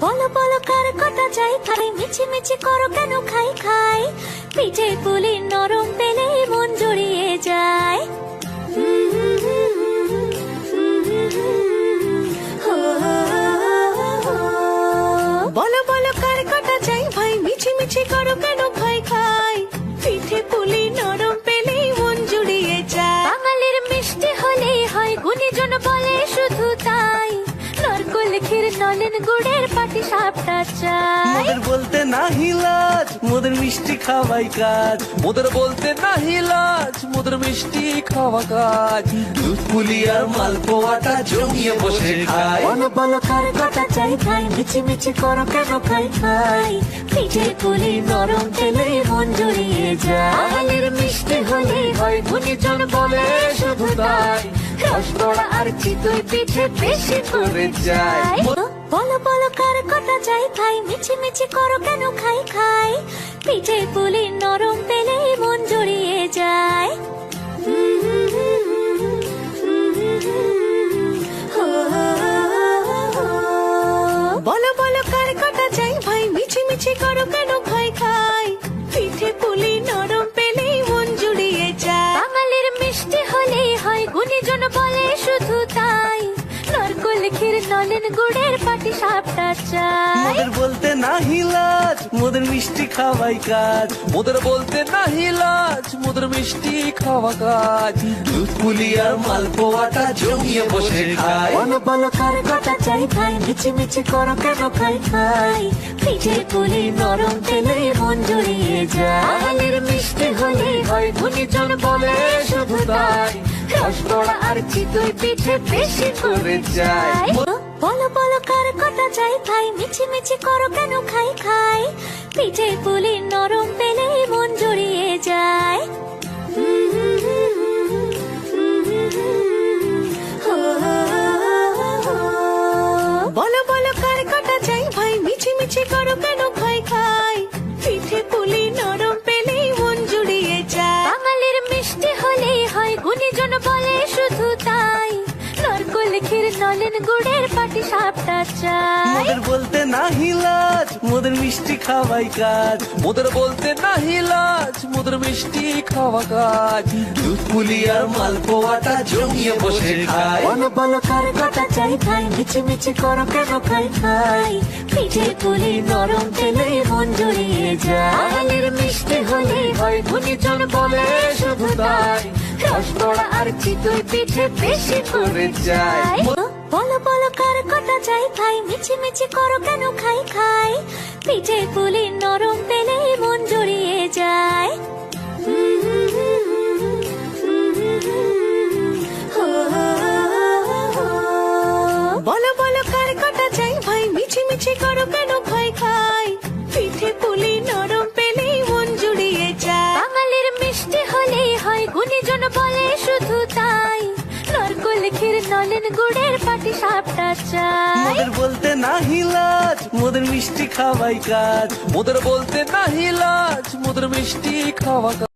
বলো বলো কার কটা চাই খাই, মিছি মিছি করো কেন খাই খাই, পিঠে পুলি নরম পেলে মন জড়িয়ে যায়। বলো বলো কার কটা চাই ভাই, মিছি মিছি করো কেন খাই খাই, পিঠে পুলি নরম পেলে মন জুড়িয়ে যায়। বাঙালির মিষ্টি হলেই হয়, গুণীজন বলে শুধু তাই, নারকোল ক্ষীর নলেন গুড়ের পাটি সাপটা চাই। মোদের বলতে নাহি লাজ, মোদের মিষ্টি খাওয়াই কাজ। মোদের বলতে নাহি লাজ, মোদের মিষ্টি খাওয়া কাজ। দুধ পুলি আর মালপোয়াটা জমিয়ে বসে খায়। বলো বলো কার কটা চাই খাই, মিছি মিছি করো কেন খাই খাই, পিঠে পুলি নরম পেলে মন জড়িয়ে যায়। বাঙালির মিষ্টি হলেই হয়, গুণীজন বলে শুধু তাই, রসগোড়া আর চিতই পিঠে বেশি করে যায়। বলো বলো কার কটা চাই খাই, মিছি মিছি করো কেন খাই খাই, পিঠে পুলি নরম পেলে মন জড়িয়ে যায়। বলো বলো কার কটা চাই ভাই, মিছি মিছি করো কেন খাই খাই, পিঠে পুলি নরম পেলে মন জুড়িয়ে যায়। বাঙালির মিষ্টি হলেই হয়, গুণীজন বলে শুধু তাই, নারকোল ক্ষীর নলেন গুড়ের পাটি সাপটা চাই। মোদের বলতে নাহি লাজ, মোদের মিষ্টি খাওয়াই কাজ। মোদের বলতে নাহি লাজ, মোদের মিষ্টি খাওয়া কাজ। দুধ পুলি আর মালপোয়াটা জমিয়ে বসে খায়। বলো বলো কার কটা চাই খাই, মিছি মিছি করো কেন খাই খাই, পিঠে পুলি নরম পেলে মন জড়িয়ে যায়। বাঙালির মিষ্টি হলেই হয়, গুণীজন বলে শুধু তাই, রসগোড়া আর চিতই পিঠে বেশি করে যায়। বলো বলো কার কটা চাই খাই, মিছি মিছি করো কেন খাই খাই, পিঠে পুলি নরম পেলে মন জড়িয়ে যায়। বলো বলো কার কটা চাই ভাই, মিছি মিছি করো কেন খাই খাই, পিঠে পুলি নরম পেলে মন জুড়িয়ে যায়। বাঙালির মিষ্টি হলেই হয়, গুণীজন বলে শুধু তাই, নারকোল ক্ষীর নলেন গুড়ের পাটি সাপটা চাই। মোদের বলতে নাহি লাজ, মোদের মিষ্টি খাওয়াই কাজ। মোদের বলতে নাহি লাজ, মোদের মিষ্টি খাওয়া কাজ। দুধ পুলি আর মালপোয়াটা জমিয়ে বসে খায়। বলো বলো কার কটা চাই খাই, মিছি মিছি করো কেন খাই খাই, পিঠে পুলি নরম পেলে মন জড়িয়ে যায়। বাঙালির মিষ্টি হলেই হয়, গুণীজন বলে শুধু তাই, রসগোড়া আর চিতই পিঠে বেশি করে যায়। বলো বলো কার কটা চাই খাই, মিছি মিছি করো কেন খাই খাই, পিঠে পুলি নরম পেলে মন জড়িয়ে যায়। বলো বলো কার কটা চাই ভাই, মিছি মিছি করো কেন খাই খাই, পিঠে পুলি নরম পেলে মন জুড়িয়ে যায়। বাঙালির মিষ্টি হলেই হয়, গুণীজন বলে শুধু তাই, নারকোল ক্ষীর নলেন গুড়ের পাটি সাপটা চাই। মোদের বলতে নাহি লাজ, মোদের মিষ্টি খাওয়াই কাজ। মোদের বলতে নাহি লাজ, মোদের মিষ্টি খাওয়া কাজ।